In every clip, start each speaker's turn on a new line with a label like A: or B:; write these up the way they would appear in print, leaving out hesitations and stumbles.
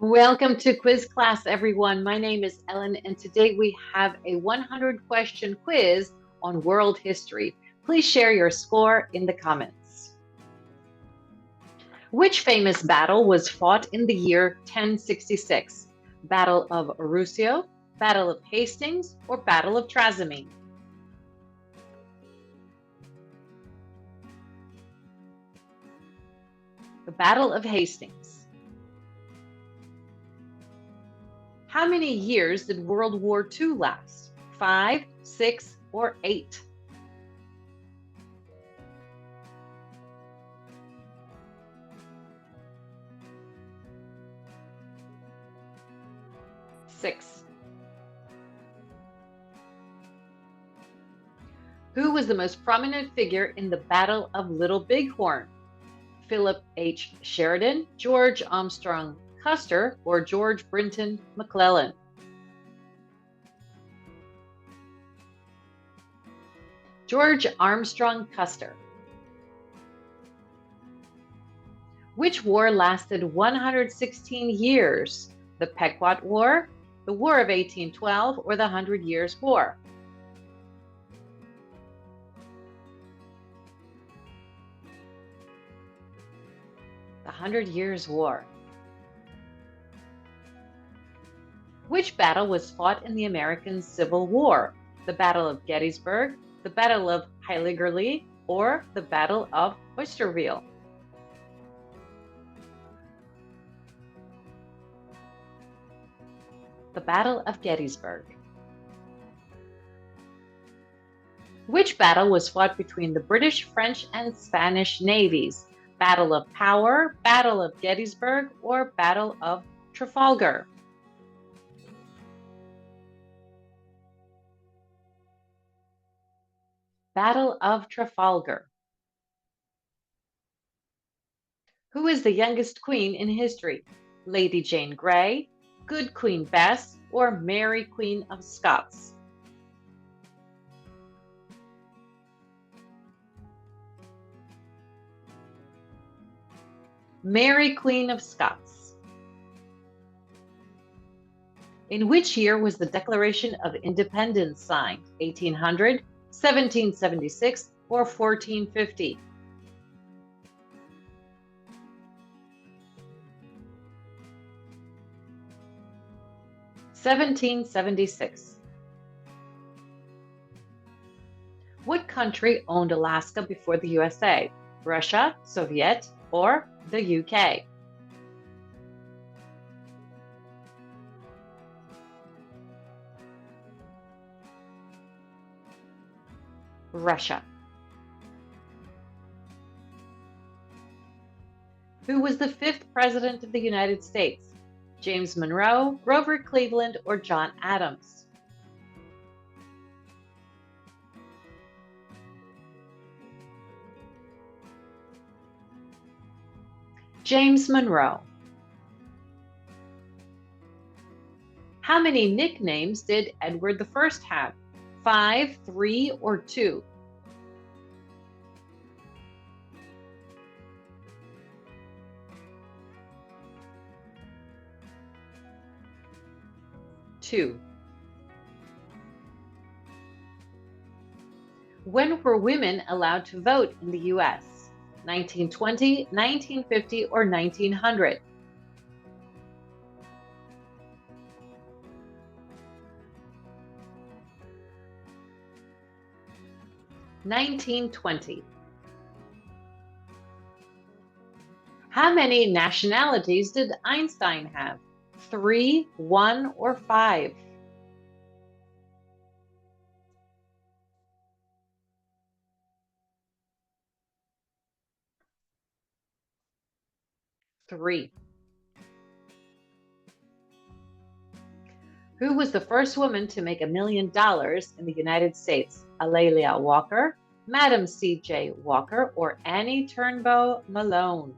A: Welcome to quiz class, everyone. My name is Ellen, and today we have a 100-question quiz on world history. Please share your score in the comments. Which famous battle was fought in the year 1066? Battle of Arusio, Battle of Hastings, or Battle of Trasimene? The Battle of Hastings. How many years did World War II last? 5, 6, or 8? 6. Who was the most prominent figure in the Battle of Little Bighorn? Philip H. Sheridan, George Armstrong Custer, or George Brinton McClellan? George Armstrong Custer. Which war lasted 116 years? The Pequot War, the War of 1812, or the 100 Years' War? The 100 Years' War. Which battle was fought in the American Civil War? The Battle of Gettysburg, the Battle of Heligerly, or the Battle of Oysterville? The Battle of Gettysburg. Which battle was fought between the British, French, and Spanish navies? Battle of Power, Battle of Gettysburg, or Battle of Trafalgar? Battle of Trafalgar. Who is the youngest queen in history? Lady Jane Grey, Good Queen Bess, or Mary Queen of Scots? Mary Queen of Scots. In which year was the Declaration of Independence signed? 1800, 1776, or 1450? 1776. What country owned Alaska before the USA? Russia, Soviet, or the UK? Russia. Who was the 5th President of the United States? James Monroe, Grover Cleveland, or John Adams? James Monroe. How many nicknames did Edward I have? 5, 3, or 2? 2. When were women allowed to vote in the U.S.? 1920, 1950, or 1900? 1920. How many nationalities did Einstein have? 3, 1, or 5? 3. Who was the first woman to make $1 million in the United States? Alelia Walker, Madam C.J. Walker, or Annie Turnbow Malone?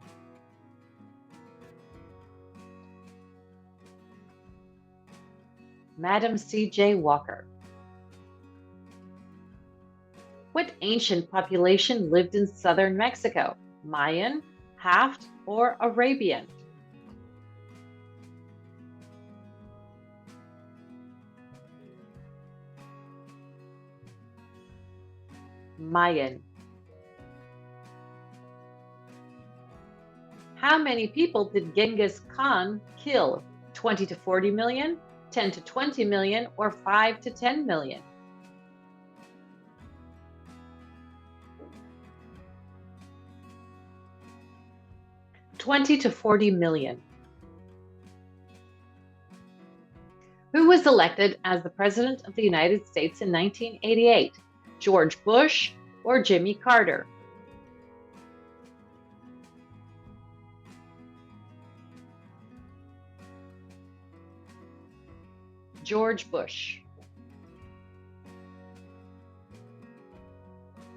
A: Madam C.J. Walker. What ancient population lived in southern Mexico? Mayan, Haft, or Arabian? Mayan. How many people did Genghis Khan kill? 20 to 40 million, 10 to 20 million, or 5 to 10 million? $20 to $40 million. Who was elected as the President of the United States in 1988? George Bush or Jimmy Carter? George Bush.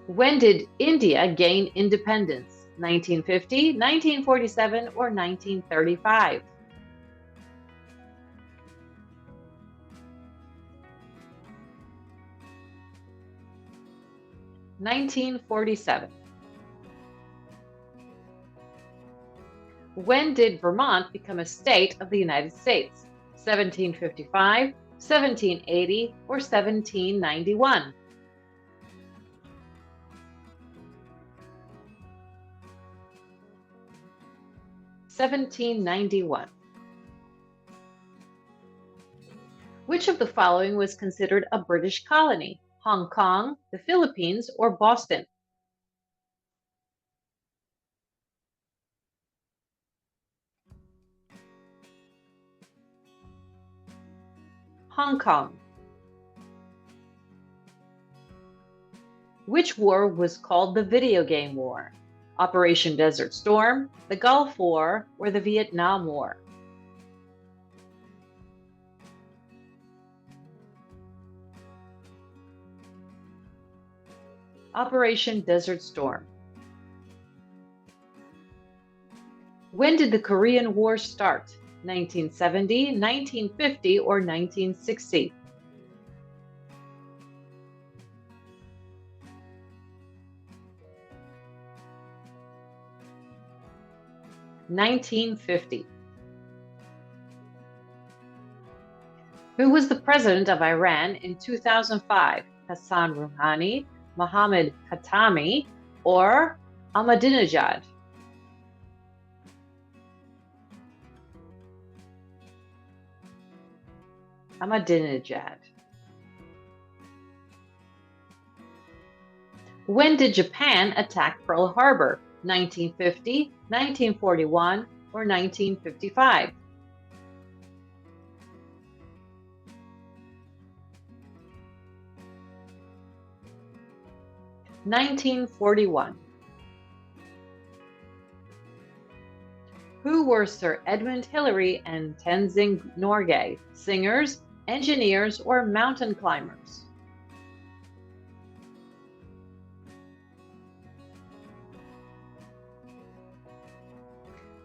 A: When did India gain independence? 1950, 1947, or 1935? 1947. When did Vermont become a state of the United States? 1755, 1780, or 1791? 1791. Which of the following was considered a British colony? Hong Kong, the Philippines, or Boston? Hong Kong. Which war was called the Video Game War? Operation Desert Storm, the Gulf War, or the Vietnam War? Operation Desert Storm. When did the Korean War start? 1970, 1950, or 1960? 1950. Who was the president of Iran in 2005? Hassan Rouhani, Mohammad Khatami, or Ahmadinejad? Ahmadinejad. When did Japan attack Pearl Harbor? 1950, 1941, or 1955? 1941. Who were Sir Edmund Hillary and Tenzing Norgay, singers, engineers, or mountain climbers?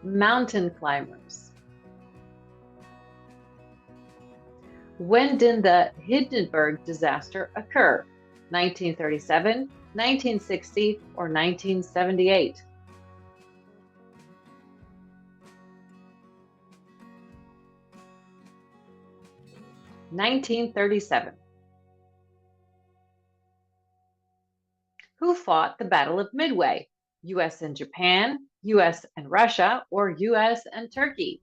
A: Mountain climbers. When did the Hindenburg disaster occur? 1937, 1960, or 1978? 1937. Who fought the Battle of Midway? US and Japan, US and Russia, or US and Turkey?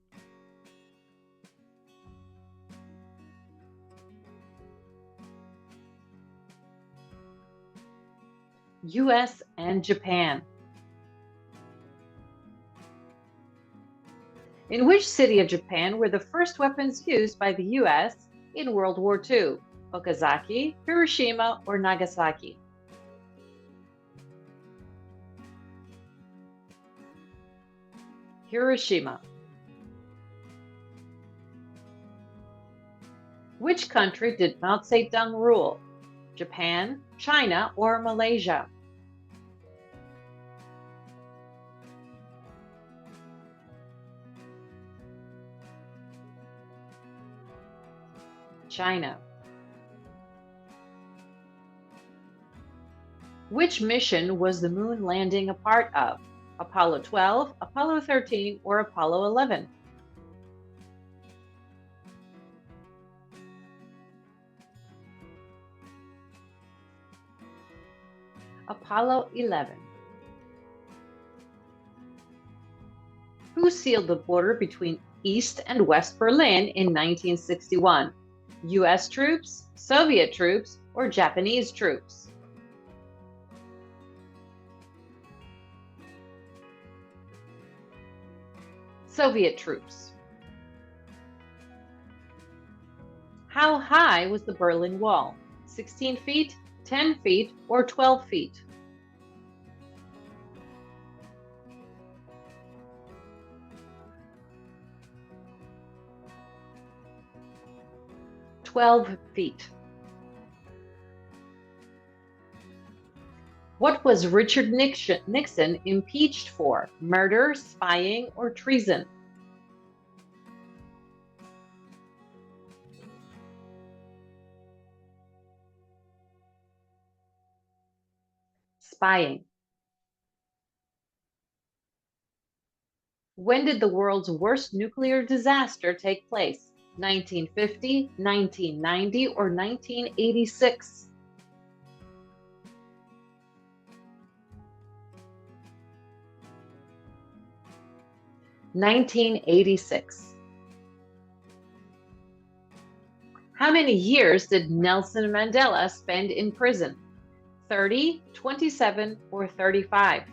A: US and Japan. In which city of Japan were the first weapons used by the US in World War II? Okazaki, Hiroshima, or Nagasaki? Hiroshima. Which country did Mao Zedong rule? Japan, China, or Malaysia? China. Which mission was the moon landing a part of? Apollo 12, Apollo 13, or Apollo 11? Apollo 11. Who sealed the border between East and West Berlin in 1961? US troops, Soviet troops, or Japanese troops? Soviet troops. How high was the Berlin Wall? 16 feet, 10 feet, or 12 feet? 12 feet. What was Richard Nixon impeached for? Murder, spying, or treason? Spying. When did the world's worst nuclear disaster take place? 1950, 1990, or 1986? 1986. How many years did Nelson Mandela spend in prison? 30, 27, or 35?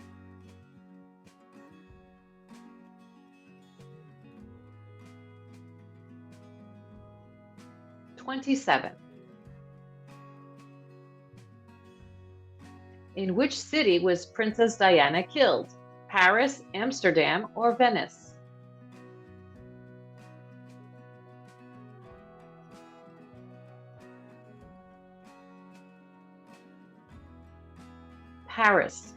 A: 27. In which city was Princess Diana killed? Paris, Amsterdam, or Venice? Paris.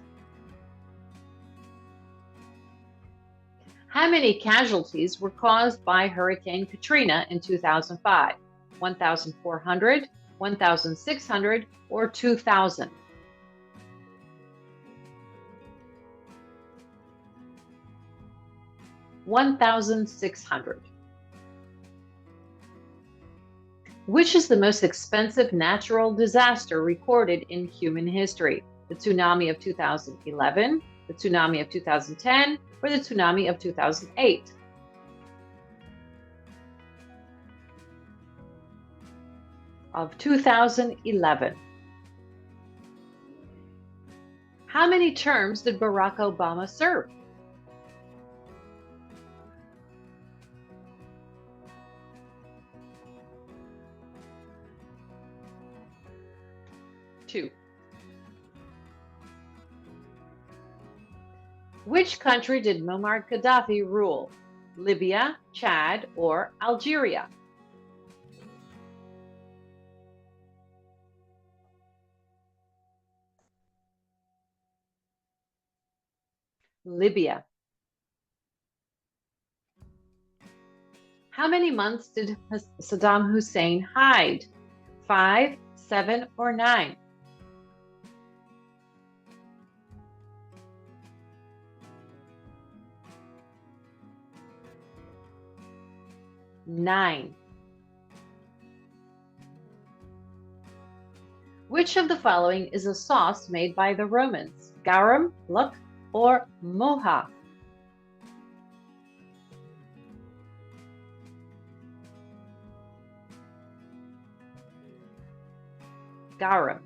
A: How many casualties were caused by Hurricane Katrina in 2005? 1,400, 1,600, or 2,000? 1,600. Which is the most expensive natural disaster recorded in human history? The tsunami of 2011, the tsunami of 2010, or the tsunami of 2008? Of 2011. How many terms did Barack Obama serve? 2. Which country did Muammar Gaddafi rule? Libya, Chad, or Algeria? Libya. How many months did Saddam Hussein hide? 5, 7, or 9? 9. Which of the following is a sauce made by the Romans? Garum, luck, or moha? Garum.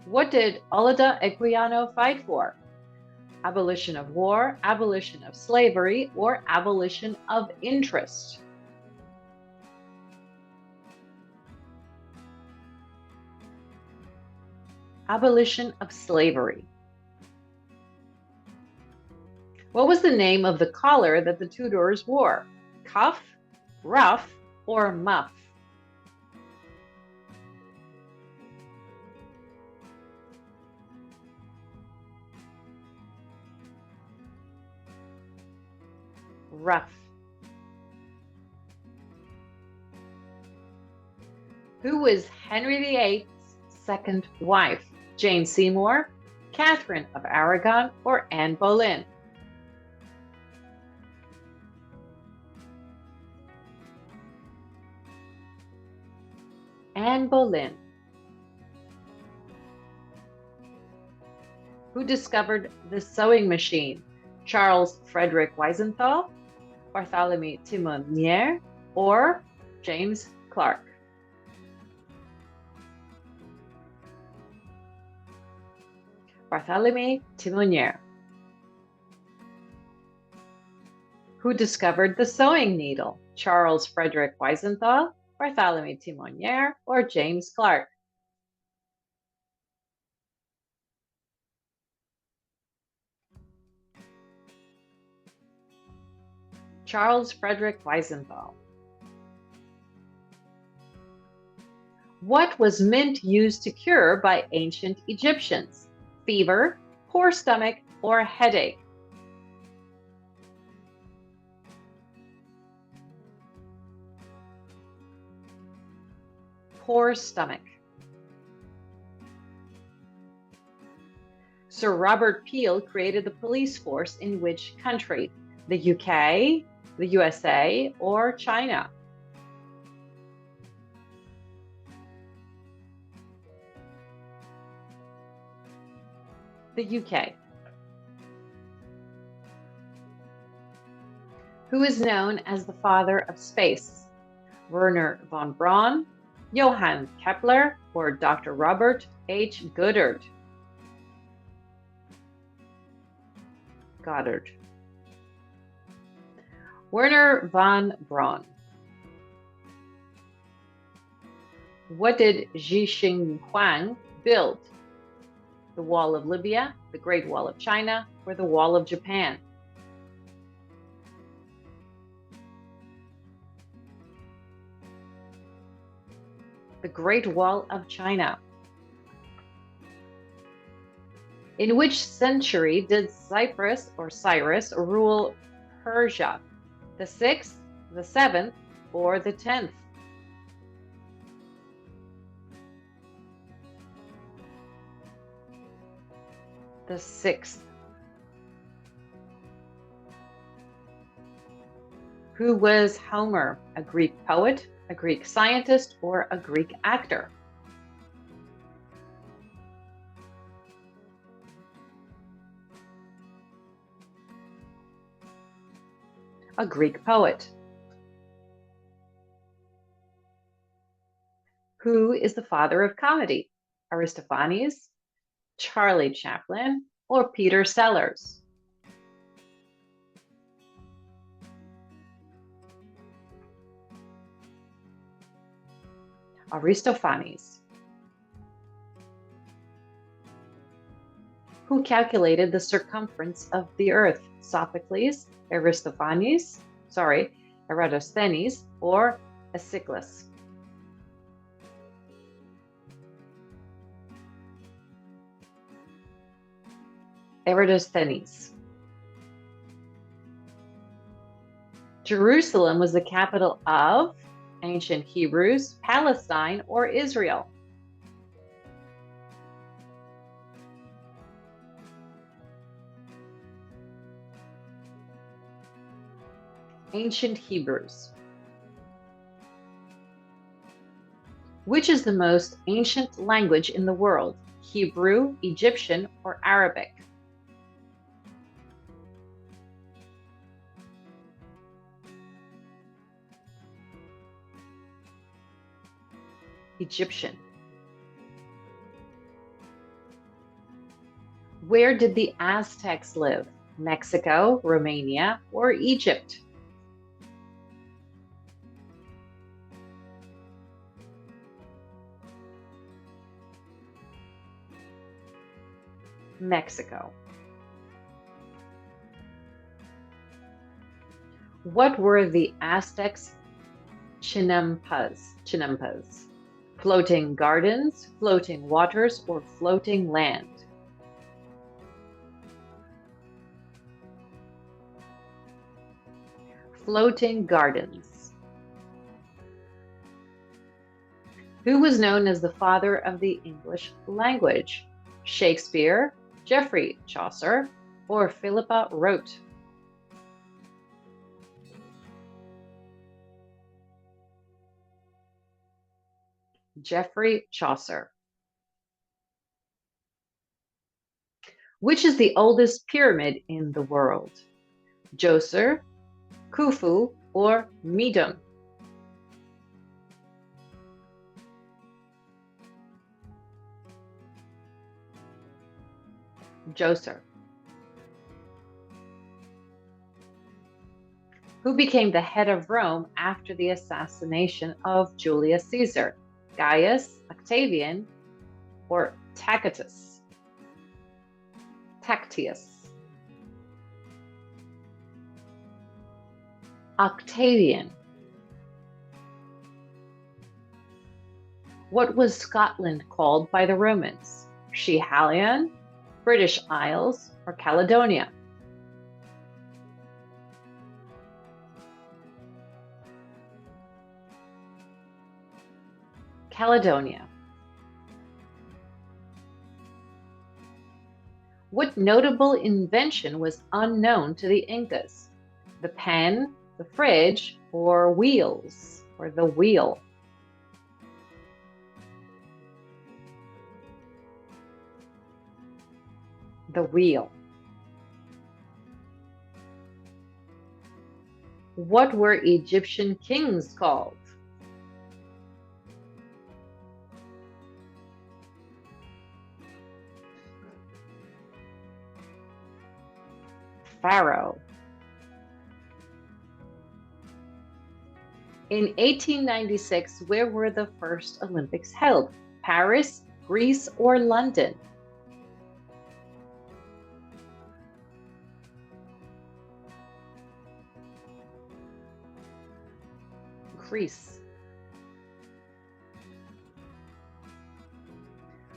A: What did Olida Equiano fight for? Abolition of war, abolition of slavery, or abolition of interest? Abolition of slavery. What was the name of the collar that the Tudors wore? Cuff, ruff, or muff? Ruff. Who was Henry VIII's second wife? Jane Seymour, Catherine of Aragon, or Anne Boleyn? Anne Boleyn. Who discovered the sewing machine? Charles Frederick Wiesenthal, Bartholomew Timonier, or James Clark? Bartholomew Timonier. Who discovered the sewing needle? Charles Frederick Wiesenthal, Bartholomew Timonier, or James Clark? Charles Frederick Wiesenthal. What was mint used to cure by ancient Egyptians? Fever, poor stomach, or headache? Poor stomach. Sir Robert Peel created the police force in which country? The UK, the USA, or China? The UK. Who is known as the father of space? Werner von Braun, Johann Kepler, or Dr. Robert H. Goddard? Goddard. Werner von Braun. What did Xi Huang build? The Wall of Libya, the Great Wall of China, or the Wall of Japan? The Great Wall of China. In which century did Cyrus rule Persia? The 6th, the 7th, or the 10th? The 6th. Who was Homer? A Greek poet, a Greek scientist, or a Greek actor? A Greek poet. Who is the father of comedy? Aristophanes, Charlie Chaplin, or Peter Sellers? Aristophanes. Who calculated the circumference of the earth? Sophocles, Eratosthenes, or Aeschylus? Eratosthenes. Jerusalem was the capital of ancient Hebrews, Palestine, or Israel? Ancient Hebrews. Which is the most ancient language in the world? Hebrew, Egyptian, or Arabic? Egyptian. Where did the Aztecs live? Mexico, Romania, or Egypt? Mexico. What were the Aztecs' chinampas? Floating gardens, floating waters, or floating land? Floating gardens. Who was known as the father of the English language? Shakespeare, Geoffrey Chaucer, or Philippa Rote? Geoffrey Chaucer. Which is the oldest pyramid in the world? Djoser, Khufu, or Medum? Djoser. Who became the head of Rome after the assassination of Julius Caesar? Gaius, Octavian, or Tacitus? Tactius. Octavian. What was Scotland called by the Romans? Schiehallion, British Isles, or Caledonia? Caledonia. What notable invention was unknown to the Incas? The pen, the fridge, or wheels, or the wheel? The wheel. What were Egyptian kings called? Pharaoh. In 1896, where were the first Olympics held? Paris, Greece, or London? Greece.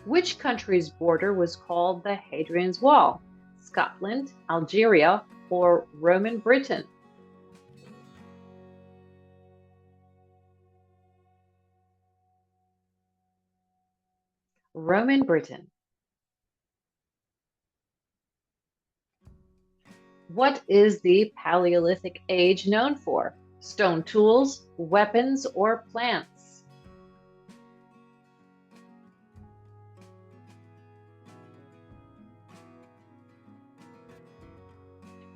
A: Which country's border was called the Hadrian's Wall? Scotland, Algeria, or Roman Britain? Roman Britain. What is the Paleolithic age known for? Stone tools, weapons, or plants?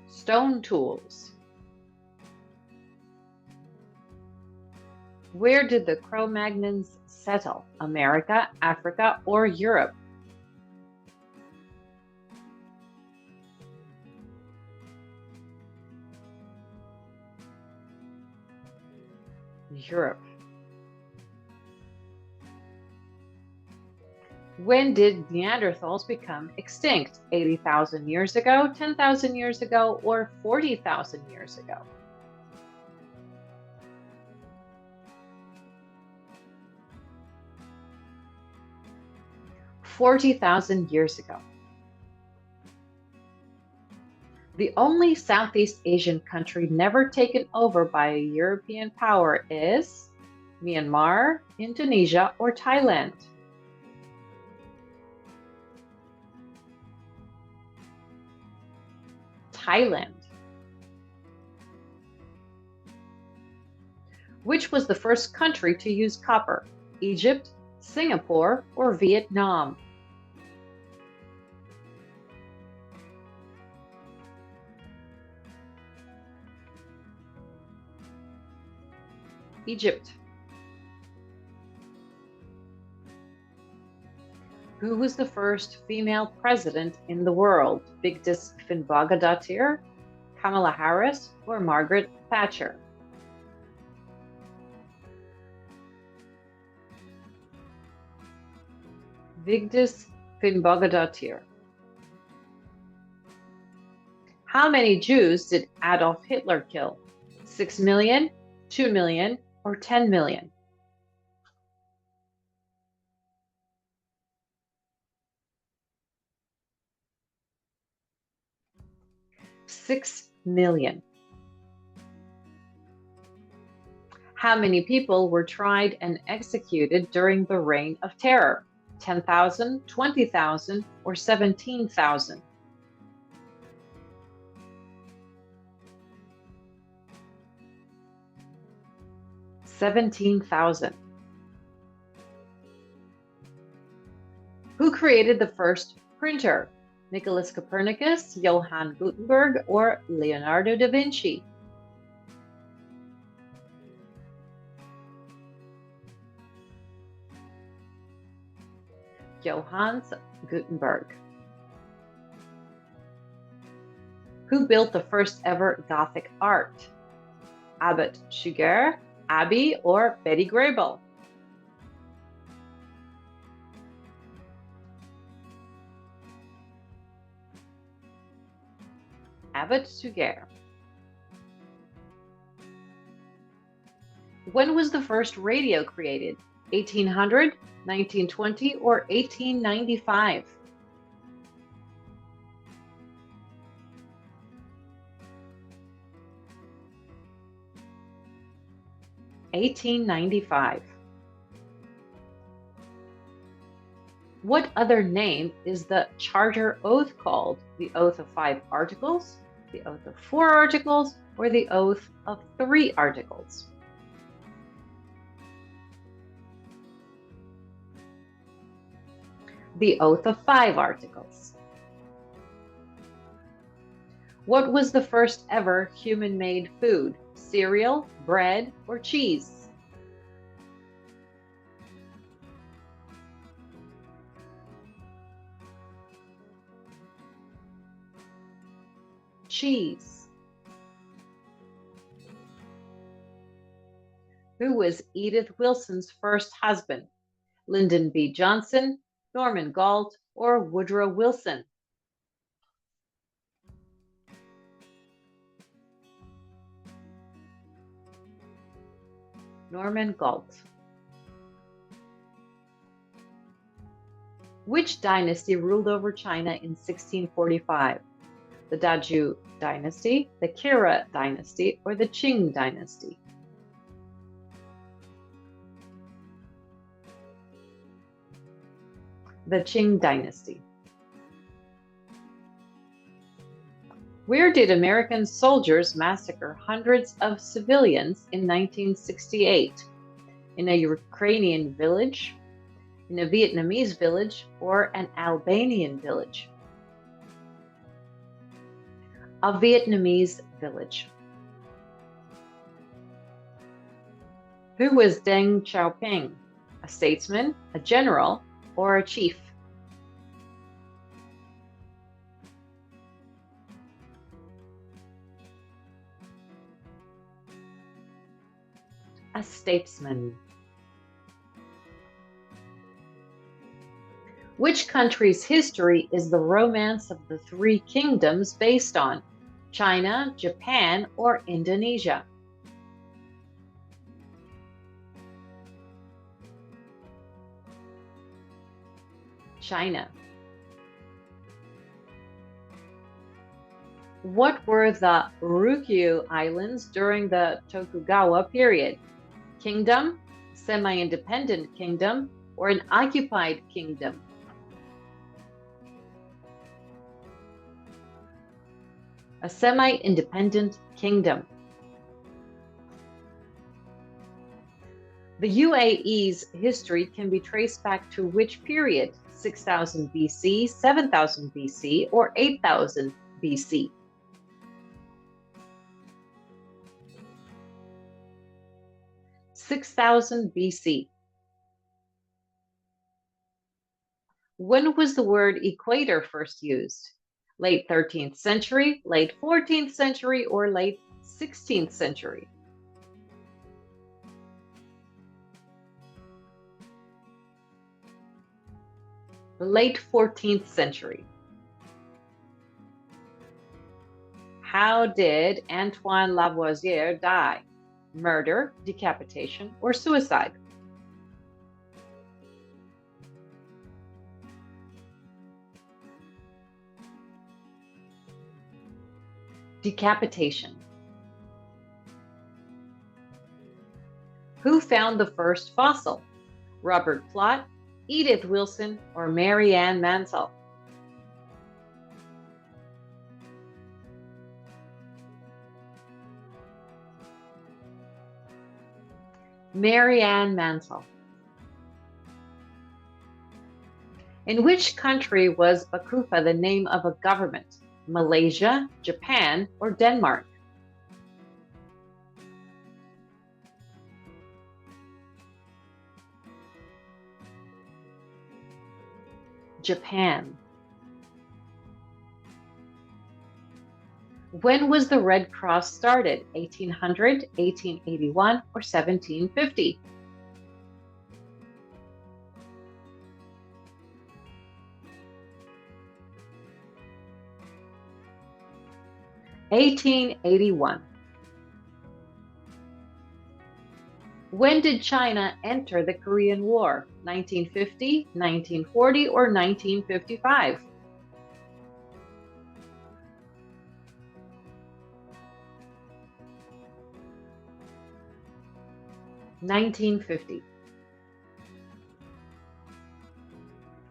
A: Stone tools. Where did the Cro-Magnons settle? America, Africa, or Europe? Europe. When did Neanderthals become extinct? 80,000 years ago, 10,000 years ago, or 40,000 years ago? 40,000 years ago. The only Southeast Asian country never taken over by a European power is Myanmar, Indonesia, or Thailand? Thailand. Which was the first country to use copper? Egypt, Singapore, or Vietnam? Egypt. Who was the first female president in the world? Vigdis Finnbogadottir, Kamala Harris, or Margaret Thatcher? Vigdis Finnbogadottir. How many Jews did Adolf Hitler kill? 6 million, 2 million, or 10 million? 6 million. How many people were tried and executed during the Reign of Terror? 10,000, 20,000, or 17,000? 17,000. created the first printer? Nicholas Copernicus, Johann Gutenberg, or Leonardo da Vinci? Johann Gutenberg. Who built the first ever Gothic art? Abbot Suger, Abbey, or Betty Grable? Abbot Suger. When was the first radio created? 1800, 1920, or 1895? 1895. What other name is the Charter Oath called? The Oath of 5 Articles, the Oath of 4 Articles, or the Oath of 3 Articles? The Oath of 5 Articles. What was the first ever human-made food? Cereal, bread, or cheese? Cheese. Who was Edith Wilson's first husband? Lyndon B. Johnson, Norman Galt, or Woodrow Wilson? Norman Galt. Which dynasty ruled over China in 1645? The Daju dynasty, the Kira dynasty, or the Qing dynasty? The Qing dynasty. Where did American soldiers massacre hundreds of civilians in 1968? In a Ukrainian village, in a Vietnamese village, or an Albanian village? A Vietnamese village. Who was Deng Xiaoping? A statesman, a general, or a chief? A statesman. Which country's history is the Romance of the Three Kingdoms based on? China, Japan, or Indonesia? China. What were the Ryukyu Islands during the Tokugawa period? Kingdom, semi-independent kingdom, or an occupied kingdom? A semi-independent kingdom. The UAE's history can be traced back to which period? 6000 BC, 7000 BC, or 8000 BC? BC. When was the word equator first used? Late 13th century, late 14th century, or late 16th century? The late 14th century. How did Antoine Lavoisier die? Murder, decapitation, or suicide? Decapitation. Who found the first fossil? Robert Plot, Edith Wilson, or Mary Ann Mansell? Mary Ann Mansell. In which country was Bakufa the name of a government? Malaysia, Japan, or Denmark? Japan. When was the Red Cross started? 1800, 1881, or 1750? 1881. When did China enter the Korean War? 1950, 1940, or 1955? 1950.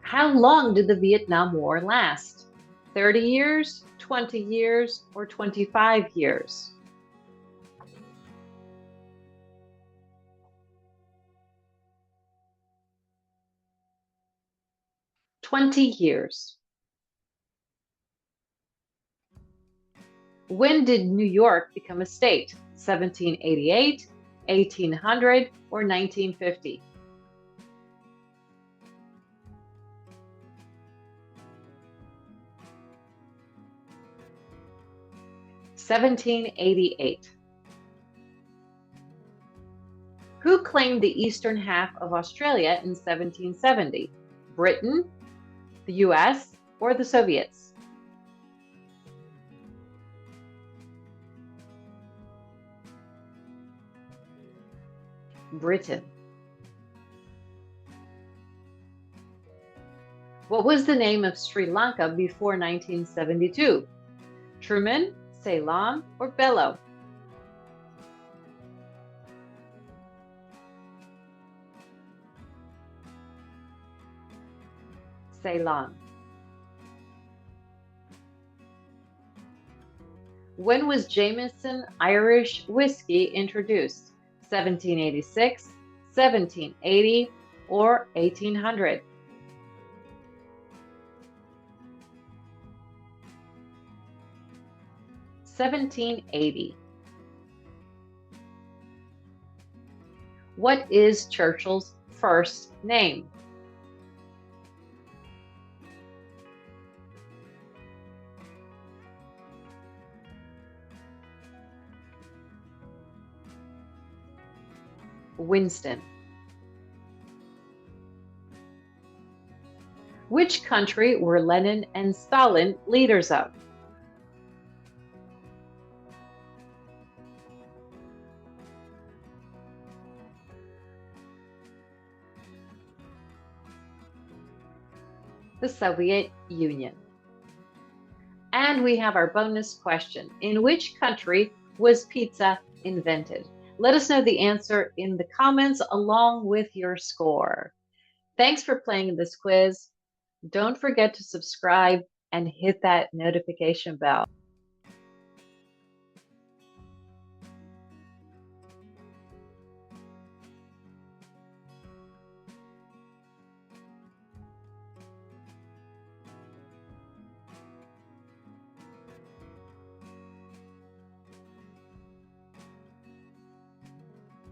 A: How long did the Vietnam War last? 30 years, 20 years, or 25 years? 20 years. When did New York become a state? 1788, 1800, or 1950? 1788. Who claimed the eastern half of Australia in 1770? Britain, the US, or the Soviets? Britain. What was the name of Sri Lanka before 1972? Truman, Ceylon, or Bello? Ceylon. When was Jameson Irish whiskey introduced? 1786, 1780, or 1800? 1780. What is Churchill's first name? Winston. Which country were Lenin and Stalin leaders of? The Soviet Union. And we have our bonus question. In which country was pizza invented? Let us know the answer in the comments along with your score. Thanks for playing this quiz. Don't forget to subscribe and hit that notification bell.